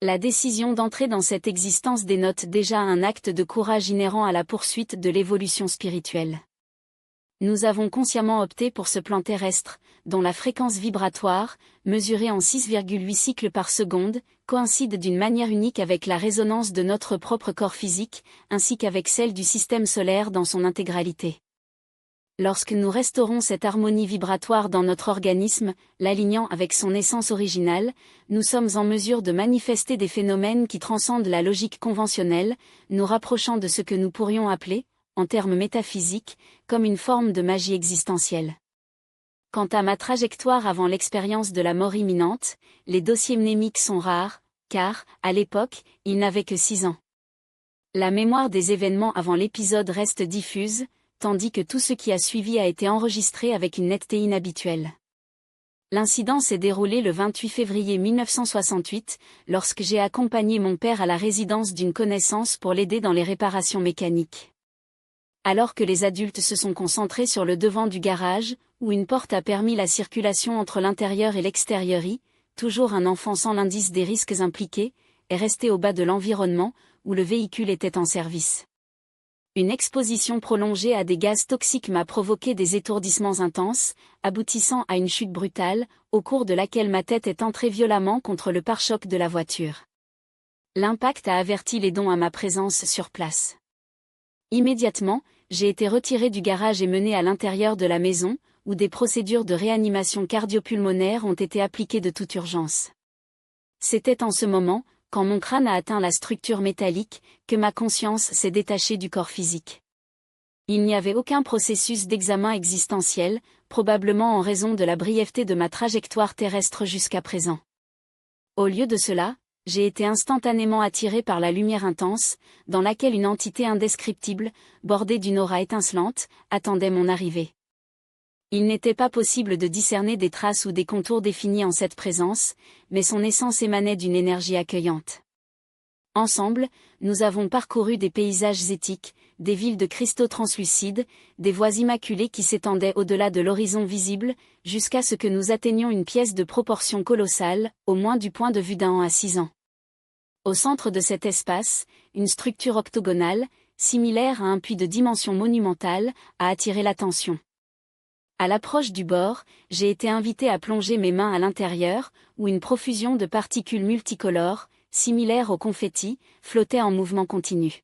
La décision d'entrer dans cette existence dénote déjà un acte de courage inhérent à la poursuite de l'évolution spirituelle. Nous avons consciemment opté pour ce plan terrestre, dont la fréquence vibratoire, mesurée en 6,8 cycles par seconde, coïncide d'une manière unique avec la résonance de notre propre corps physique, ainsi qu'avec celle du système solaire dans son intégralité. Lorsque nous restaurons cette harmonie vibratoire dans notre organisme, l'alignant avec son essence originale, nous sommes en mesure de manifester des phénomènes qui transcendent la logique conventionnelle, nous rapprochant de ce que nous pourrions appeler, en termes métaphysiques, comme une forme de magie existentielle. Quant à ma trajectoire avant l'expérience de la mort imminente, les dossiers mnémiques sont rares, car, à l'époque, il n'avait que 6 ans. La mémoire des événements avant l'épisode reste diffuse, tandis que tout ce qui a suivi a été enregistré avec une netteté inhabituelle. L'incident s'est déroulé le 28 février 1968, lorsque j'ai accompagné mon père à la résidence d'une connaissance pour l'aider dans les réparations mécaniques. Alors que les adultes se sont concentrés sur le devant du garage, où une porte a permis la circulation entre l'intérieur et l'extérieur, toujours un enfant sans l'indice des risques impliqués, est resté au bas de l'environnement, où le véhicule était en service. Une exposition prolongée à des gaz toxiques m'a provoqué des étourdissements intenses, aboutissant à une chute brutale, au cours de laquelle ma tête est entrée violemment contre le pare-choc de la voiture. L'impact a averti les dons à ma présence sur place. Immédiatement, j'ai été retiré du garage et mené à l'intérieur de la maison, où des procédures de réanimation cardio-pulmonaire ont été appliquées de toute urgence. C'était en ce moment, quand mon crâne a atteint la structure métallique, que ma conscience s'est détachée du corps physique. Il n'y avait aucun processus d'examen existentiel, probablement en raison de la brièveté de ma trajectoire terrestre jusqu'à présent. Au lieu de cela, j'ai été instantanément attiré par la lumière intense, dans laquelle une entité indescriptible, bordée d'une aura étincelante, attendait mon arrivée. Il n'était pas possible de discerner des traces ou des contours définis en cette présence, mais son essence émanait d'une énergie accueillante. Ensemble, nous avons parcouru des paysages éthiques, des villes de cristaux translucides, des voies immaculées qui s'étendaient au-delà de l'horizon visible, jusqu'à ce que nous atteignions une pièce de proportions colossales, au moins du point de vue d'un à 6 ans. Au centre de cet espace, une structure octogonale, similaire à un puits de dimension monumentale, a attiré l'attention. À l'approche du bord, j'ai été invité à plonger mes mains à l'intérieur, où une profusion de particules multicolores, similaires aux confettis, flottait en mouvement continu.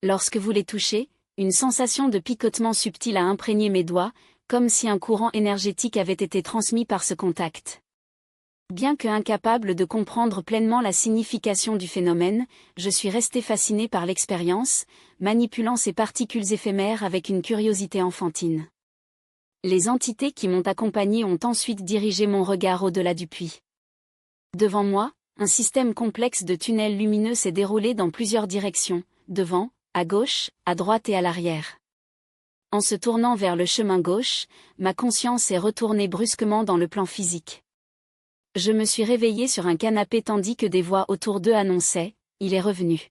Lorsque vous les touchez, une sensation de picotement subtil a imprégné mes doigts, comme si un courant énergétique avait été transmis par ce contact. Bien que incapable de comprendre pleinement la signification du phénomène, je suis resté fasciné par l'expérience, manipulant ces particules éphémères avec une curiosité enfantine. Les entités qui m'ont accompagné ont ensuite dirigé mon regard au-delà du puits. Devant moi, un système complexe de tunnels lumineux s'est déroulé dans plusieurs directions, devant, à gauche, à droite et à l'arrière. En se tournant vers le chemin gauche, ma conscience est retournée brusquement dans le plan physique. Je me suis réveillé sur un canapé tandis que des voix autour d'eux annonçaient « Il est revenu ».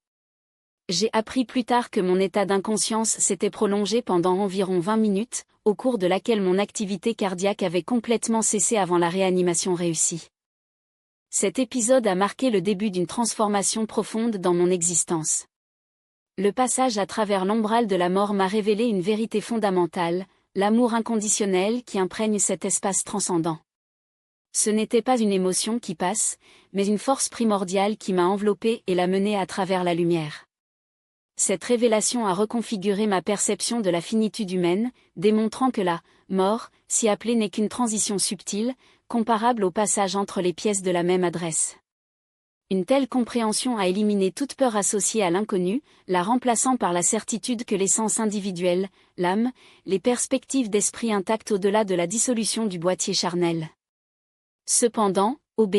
J'ai appris plus tard que mon état d'inconscience s'était prolongé pendant environ 20 minutes, au cours de laquelle mon activité cardiaque avait complètement cessé avant la réanimation réussie. Cet épisode a marqué le début d'une transformation profonde dans mon existence. Le passage à travers l'ombrale de la mort m'a révélé une vérité fondamentale, l'amour inconditionnel qui imprègne cet espace transcendant. Ce n'était pas une émotion qui passe, mais une force primordiale qui m'a enveloppé et l'a menée à travers la lumière. Cette révélation a reconfiguré ma perception de la finitude humaine, démontrant que la mort, si appelée, n'est qu'une transition subtile, comparable au passage entre les pièces de la même adresse. Une telle compréhension a éliminé toute peur associée à l'inconnu, la remplaçant par la certitude que l'essence individuelle, l'âme, les perspectives d'esprit intactes au-delà de la dissolution du boîtier charnel. Cependant, O.B.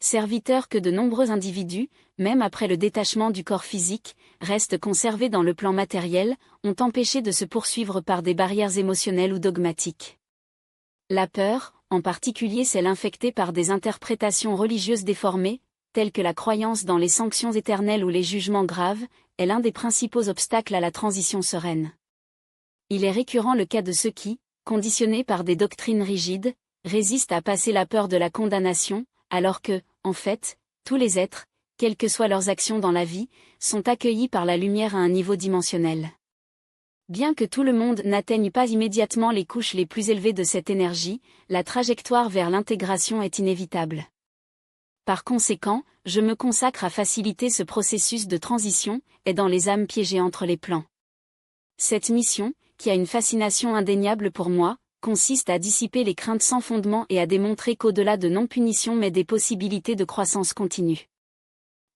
serviteur que de nombreux individus, même après le détachement du corps physique, restent conservés dans le plan matériel, ont empêché de se poursuivre par des barrières émotionnelles ou dogmatiques. La peur, en particulier celle infectée par des interprétations religieuses déformées, telles que la croyance dans les sanctions éternelles ou les jugements graves, est l'un des principaux obstacles à la transition sereine. Il est récurrent le cas de ceux qui, conditionnés par des doctrines rigides, résistent à passer la peur de la condamnation, alors que, en fait, Tous les êtres, quelles que soient leurs actions dans la vie, sont accueillis par la lumière à un niveau dimensionnel. Bien que tout le monde n'atteigne pas immédiatement les couches les plus élevées de cette énergie, la trajectoire vers l'intégration est inévitable. Par conséquent, je me consacre à faciliter ce processus de transition, aidant les âmes piégées entre les plans. Cette mission, qui a une fascination indéniable pour moi, consiste à dissiper les craintes sans fondement et à démontrer qu'au-delà de non-punition mais des possibilités de croissance continue.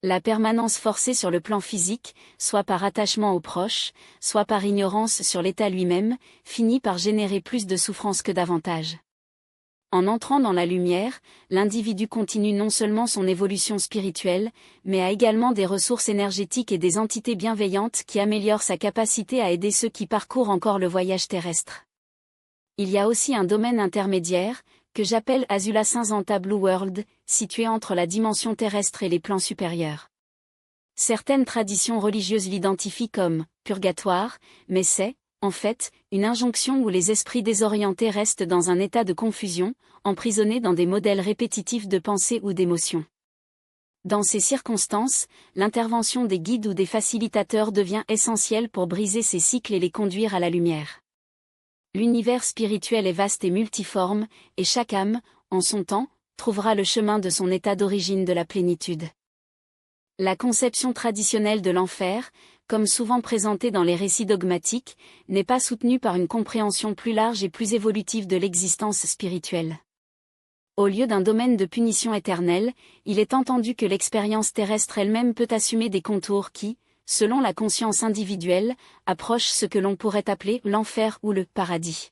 La permanence forcée sur le plan physique, soit par attachement aux proches, soit par ignorance sur l'état lui-même, finit par générer plus de souffrance que d'avantages. En entrant dans la lumière, l'individu continue non seulement son évolution spirituelle, mais a également des ressources énergétiques et des entités bienveillantes qui améliorent sa capacité à aider ceux qui parcourent encore le voyage terrestre. Il y a aussi un domaine intermédiaire, que j'appelle Azula Cinzanta Blue World, situé entre la dimension terrestre et les plans supérieurs. Certaines traditions religieuses l'identifient comme « purgatoire », mais c'est, en fait, une injonction où les esprits désorientés restent dans un état de confusion, emprisonnés dans des modèles répétitifs de pensée ou d'émotion. Dans ces circonstances, l'intervention des guides ou des facilitateurs devient essentielle pour briser ces cycles et les conduire à la lumière. L'univers spirituel est vaste et multiforme, et chaque âme, en son temps, trouvera le chemin de son état d'origine de la plénitude. La conception traditionnelle de l'enfer, comme souvent présentée dans les récits dogmatiques, n'est pas soutenue par une compréhension plus large et plus évolutive de l'existence spirituelle. Au lieu d'un domaine de punition éternelle, il est entendu que l'expérience terrestre elle-même peut assumer des contours qui, selon la conscience individuelle, approchent ce que l'on pourrait appeler l'enfer ou le paradis.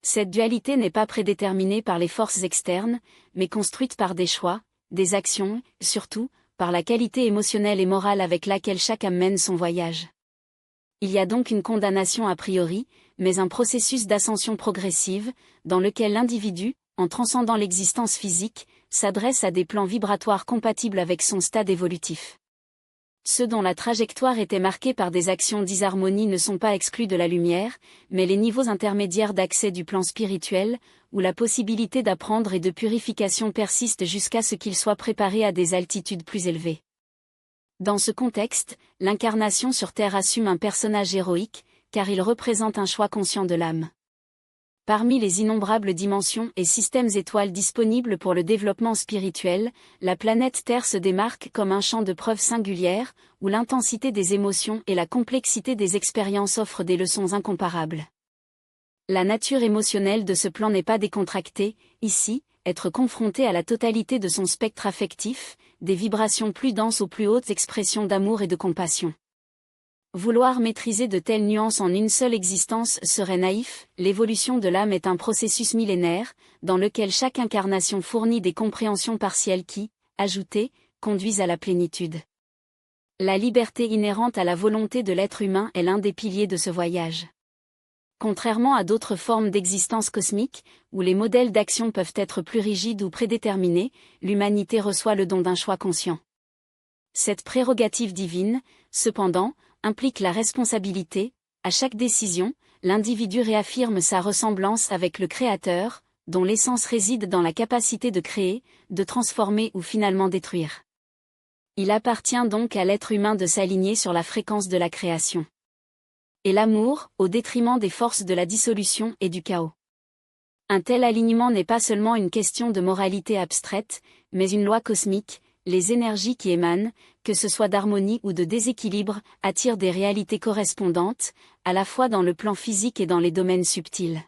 Cette dualité n'est pas prédéterminée par les forces externes, mais construite par des choix, des actions, surtout, par la qualité émotionnelle et morale avec laquelle chaque âme mène son voyage. Il y a donc une condamnation a priori, mais un processus d'ascension progressive, dans lequel l'individu, en transcendant l'existence physique, s'adresse à des plans vibratoires compatibles avec son stade évolutif. Ceux dont la trajectoire était marquée par des actions disharmonie ne sont pas exclus de la lumière, mais les niveaux intermédiaires d'accès du plan spirituel, où la possibilité d'apprendre et de purification persiste jusqu'à ce qu'ils soient préparés à des altitudes plus élevées. Dans ce contexte, l'incarnation sur Terre assume un personnage héroïque, car il représente un choix conscient de l'âme. Parmi les innombrables dimensions et systèmes étoiles disponibles pour le développement spirituel, la planète Terre se démarque comme un champ de preuves singulières, où l'intensité des émotions et la complexité des expériences offrent des leçons incomparables. La nature émotionnelle de ce plan n'est pas décontractée, ici, être confronté à la totalité de son spectre affectif, des vibrations plus denses aux plus hautes expressions d'amour et de compassion. Vouloir maîtriser de telles nuances en une seule existence serait naïf. L'évolution de l'âme est un processus millénaire, dans lequel chaque incarnation fournit des compréhensions partielles qui, ajoutées, conduisent à la plénitude. La liberté inhérente à la volonté de l'être humain est l'un des piliers de ce voyage. Contrairement à d'autres formes d'existence cosmique, où les modèles d'action peuvent être plus rigides ou prédéterminés, l'humanité reçoit le don d'un choix conscient. Cette prérogative divine, cependant, implique la responsabilité. À chaque décision, l'individu réaffirme sa ressemblance avec le Créateur, dont l'essence réside dans la capacité de créer, de transformer ou finalement détruire. Il appartient donc à l'être humain de s'aligner sur la fréquence de la création. Et l'amour, au détriment des forces de la dissolution et du chaos. Un tel alignement n'est pas seulement une question de moralité abstraite, mais une loi cosmique. Les énergies qui émanent, que ce soit d'harmonie ou de déséquilibre, attirent des réalités correspondantes, à la fois dans le plan physique et dans les domaines subtils.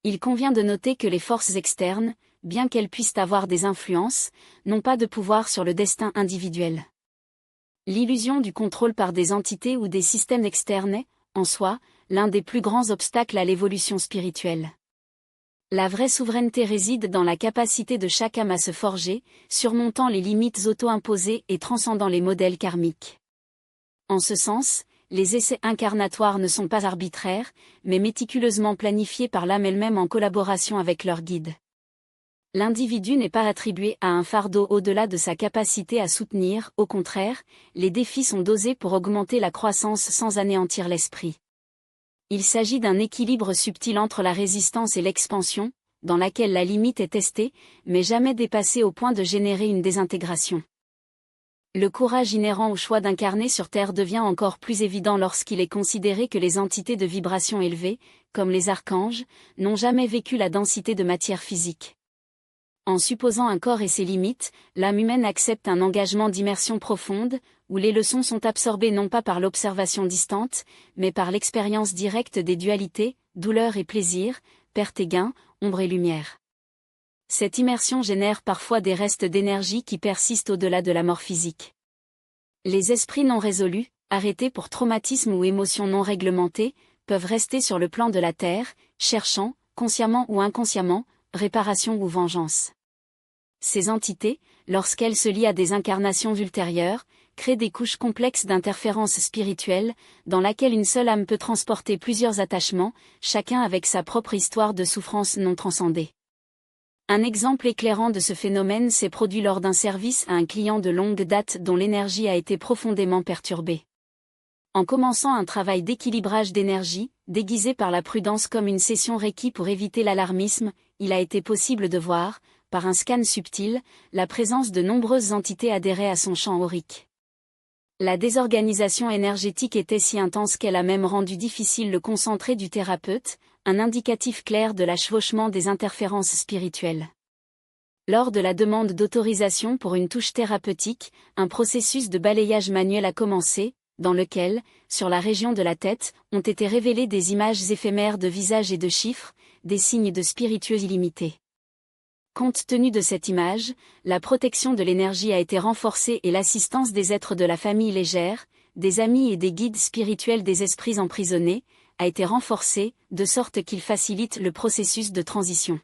Il convient de noter que les forces externes, bien qu'elles puissent avoir des influences, n'ont pas de pouvoir sur le destin individuel. L'illusion du contrôle par des entités ou des systèmes externes est, en soi, l'un des plus grands obstacles à l'évolution spirituelle. La vraie souveraineté réside dans la capacité de chaque âme à se forger, surmontant les limites auto-imposées et transcendant les modèles karmiques. En ce sens, les essais incarnatoires ne sont pas arbitraires, mais méticuleusement planifiés par l'âme elle-même en collaboration avec leur guide. L'individu n'est pas attribué à un fardeau au-delà de sa capacité à soutenir, au contraire, les défis sont dosés pour augmenter la croissance sans anéantir l'esprit. Il s'agit d'un équilibre subtil entre la résistance et l'expansion, dans laquelle la limite est testée, mais jamais dépassée au point de générer une désintégration. Le courage inhérent au choix d'incarner sur Terre devient encore plus évident lorsqu'il est considéré que les entités de vibration élevées, comme les archanges, n'ont jamais vécu la densité de matière physique. En supposant un corps et ses limites, l'âme humaine accepte un engagement d'immersion profonde, où les leçons sont absorbées non pas par l'observation distante, mais par l'expérience directe des dualités, douleur et plaisir, perte et gain, ombre et lumière. Cette immersion génère parfois des restes d'énergie qui persistent au-delà de la mort physique. Les esprits non résolus, arrêtés pour traumatisme ou émotions non réglementées, peuvent rester sur le plan de la Terre, cherchant, consciemment ou inconsciemment, réparation ou vengeance. Ces entités, lorsqu'elles se lient à des incarnations ultérieures, créent des couches complexes d'interférences spirituelles, dans laquelle une seule âme peut transporter plusieurs attachements, chacun avec sa propre histoire de souffrance non transcendée. Un exemple éclairant de ce phénomène s'est produit lors d'un service à un client de longue date dont l'énergie a été profondément perturbée. En commençant un travail d'équilibrage d'énergie, déguisé par la prudence comme une session Reiki pour éviter l'alarmisme, il a été possible de voir, par un scan subtil, la présence de nombreuses entités adhérées à son champ aurique. La désorganisation énergétique était si intense qu'elle a même rendu difficile le concentré du thérapeute, un indicatif clair de l'achevauchement des interférences spirituelles. Lors de la demande d'autorisation pour une touche thérapeutique, un processus de balayage manuel a commencé, dans lequel, sur la région de la tête, ont été révélées des images éphémères de visages et de chiffres, des signes de spiritueux illimités. Compte tenu de cette image, la protection de l'énergie a été renforcée et l'assistance des êtres de la famille légère, des amis et des guides spirituels des esprits emprisonnés, a été renforcée, de sorte qu'il facilite le processus de transition.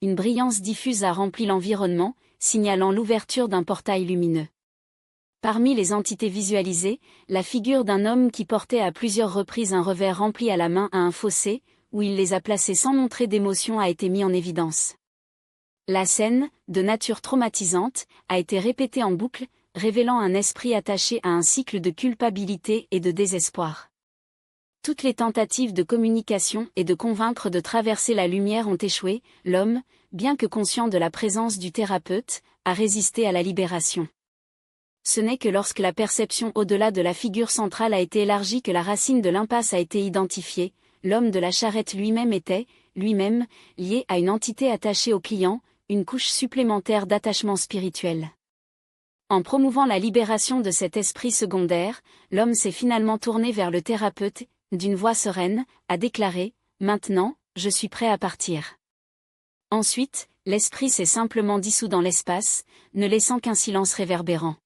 Une brillance diffuse a rempli l'environnement, signalant l'ouverture d'un portail lumineux. Parmi les entités visualisées, la figure d'un homme qui portait à plusieurs reprises un revers rempli à la main à un fossé, où il les a placés sans montrer d'émotion a été mis en évidence. La scène, de nature traumatisante, a été répétée en boucle, révélant un esprit attaché à un cycle de culpabilité et de désespoir. Toutes les tentatives de communication et de convaincre de traverser la lumière ont échoué, l'homme, bien que conscient de la présence du thérapeute, a résisté à la libération. Ce n'est que lorsque la perception au-delà de la figure centrale a été élargie que la racine de l'impasse a été identifiée, l'homme de la charrette lui-même était, lui-même, lié à une entité attachée au client, une couche supplémentaire d'attachement spirituel. En promouvant la libération de cet esprit secondaire, l'homme s'est finalement tourné vers le thérapeute, d'une voix sereine, a déclaré « Maintenant, je suis prêt à partir ». Ensuite, l'esprit s'est simplement dissous dans l'espace, ne laissant qu'un silence réverbérant.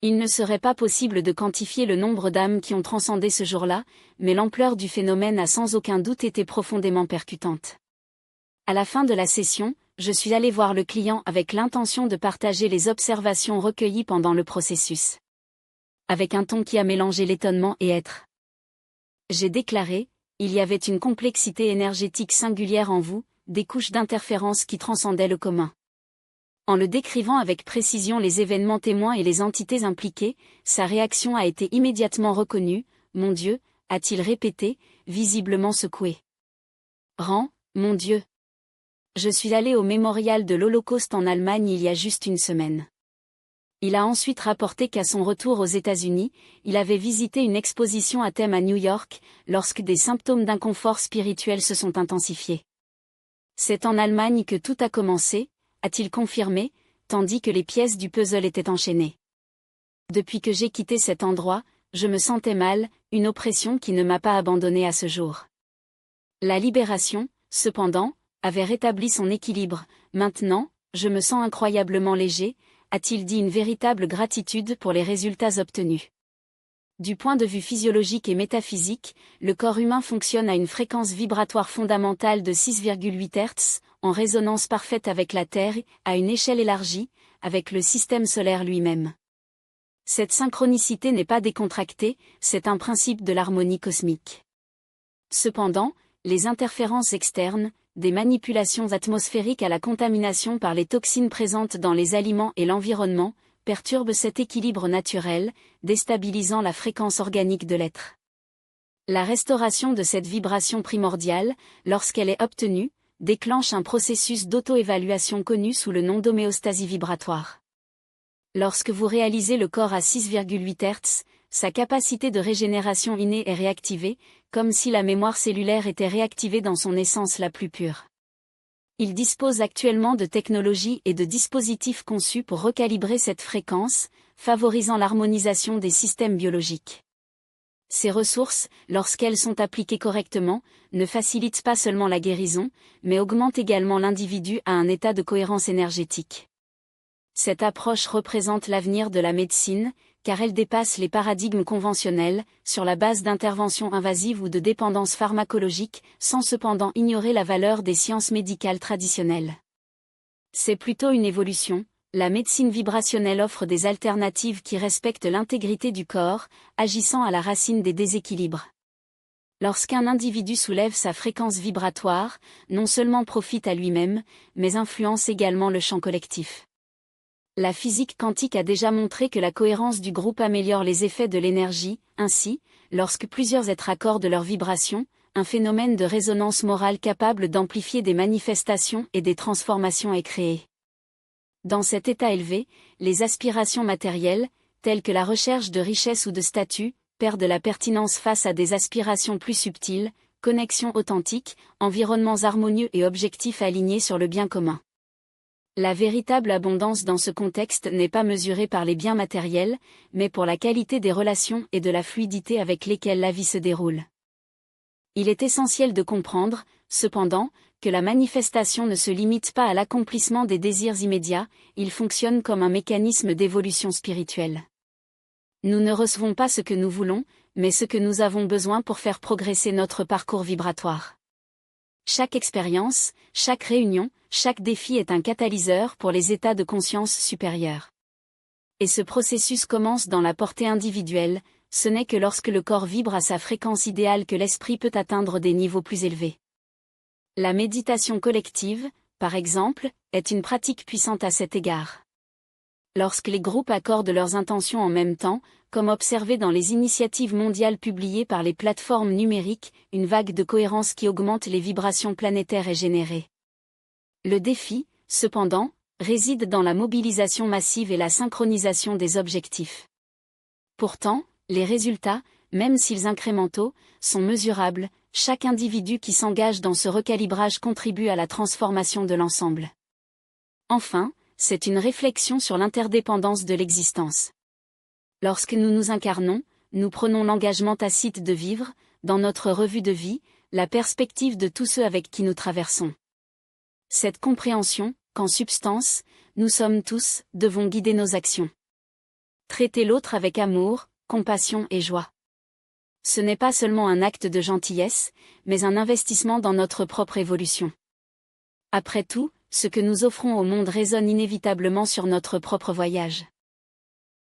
Il ne serait pas possible de quantifier le nombre d'âmes qui ont transcendé ce jour-là, mais l'ampleur du phénomène a sans aucun doute été profondément percutante. À la fin de la session, je suis allé voir le client avec l'intention de partager les observations recueillies pendant le processus. Avec un ton qui a mélangé l'étonnement et être. J'ai déclaré, il y avait une complexité énergétique singulière en vous, des couches d'interférence qui transcendaient le commun. En le décrivant avec précision les événements témoins et les entités impliquées, sa réaction a été immédiatement reconnue, « Mon Dieu », a-t-il répété, visiblement secoué. Mon Dieu. Je suis allé au mémorial de l'Holocauste en Allemagne il y a juste une semaine. Il a ensuite rapporté qu'à son retour aux États-Unis, il avait visité une exposition à thème à New York, lorsque des symptômes d'inconfort spirituel se sont intensifiés. C'est en Allemagne que tout a commencé, a-t-il confirmé, tandis que les pièces du puzzle étaient enchaînées. Depuis que j'ai quitté cet endroit, je me sentais mal, une oppression qui ne m'a pas abandonné à ce jour. La libération, cependant, avait rétabli son équilibre. Maintenant, je me sens incroyablement léger, a-t-il dit, une véritable gratitude pour les résultats obtenus. Du point de vue physiologique et métaphysique, le corps humain fonctionne à une fréquence vibratoire fondamentale de 6,8 Hz, en résonance parfaite avec la Terre, à une échelle élargie, avec le système solaire lui-même. Cette synchronicité n'est pas décontractée, c'est un principe de l'harmonie cosmique. Cependant, les interférences externes, des manipulations atmosphériques à la contamination par les toxines présentes dans les aliments et l'environnement, perturbent cet équilibre naturel, déstabilisant la fréquence organique de l'être. La restauration de cette vibration primordiale, lorsqu'elle est obtenue, déclenche un processus d'auto-évaluation connu sous le nom d'homéostasie vibratoire. Lorsque vous réalisez le corps à 6,8 Hz, sa capacité de régénération innée est réactivée, comme si la mémoire cellulaire était réactivée dans son essence la plus pure. Il dispose actuellement de technologies et de dispositifs conçus pour recalibrer cette fréquence, favorisant l'harmonisation des systèmes biologiques. Ces ressources, lorsqu'elles sont appliquées correctement, ne facilitent pas seulement la guérison, mais augmentent également l'individu à un état de cohérence énergétique. Cette approche représente l'avenir de la médecine, car elle dépasse les paradigmes conventionnels, sur la base d'interventions invasives ou de dépendance pharmacologique, sans cependant ignorer la valeur des sciences médicales traditionnelles. C'est plutôt une évolution. La médecine vibrationnelle offre des alternatives qui respectent l'intégrité du corps, agissant à la racine des déséquilibres. Lorsqu'un individu soulève sa fréquence vibratoire, non seulement profite à lui-même, mais influence également le champ collectif. La physique quantique a déjà montré que la cohérence du groupe améliore les effets de l'énergie. Ainsi, lorsque plusieurs êtres accordent leurs vibrations, un phénomène de résonance morale capable d'amplifier des manifestations et des transformations est créé. Dans cet état élevé, les aspirations matérielles, telles que la recherche de richesse ou de statut, perdent la pertinence face à des aspirations plus subtiles, connexions authentiques, environnements harmonieux et objectifs alignés sur le bien commun. La véritable abondance dans ce contexte n'est pas mesurée par les biens matériels, mais pour la qualité des relations et de la fluidité avec lesquelles la vie se déroule. Il est essentiel de comprendre, cependant, que la manifestation ne se limite pas à l'accomplissement des désirs immédiats, il fonctionne comme un mécanisme d'évolution spirituelle. Nous ne recevons pas ce que nous voulons, mais ce que nous avons besoin pour faire progresser notre parcours vibratoire. Chaque expérience, chaque réunion, chaque défi est un catalyseur pour les états de conscience supérieurs. Et ce processus commence dans la portée individuelle, ce n'est que lorsque le corps vibre à sa fréquence idéale que l'esprit peut atteindre des niveaux plus élevés. La méditation collective, par exemple, est une pratique puissante à cet égard. Lorsque les groupes accordent leurs intentions en même temps, comme observé dans les initiatives mondiales publiées par les plateformes numériques, une vague de cohérence qui augmente les vibrations planétaires est générée. Le défi, cependant, réside dans la mobilisation massive et la synchronisation des objectifs. Pourtant, les résultats, même s'ils incrémentaux, sont mesurables. Chaque individu qui s'engage dans ce recalibrage contribue à la transformation de l'ensemble. Enfin, c'est une réflexion sur l'interdépendance de l'existence. Lorsque nous nous incarnons, nous prenons l'engagement tacite de vivre, dans notre revue de vie, la perspective de tous ceux avec qui nous traversons. Cette compréhension, qu'en substance, nous sommes tous, devons guider nos actions. Traiter l'autre avec amour, compassion et joie. Ce n'est pas seulement un acte de gentillesse, mais un investissement dans notre propre évolution. Après tout, ce que nous offrons au monde résonne inévitablement sur notre propre voyage.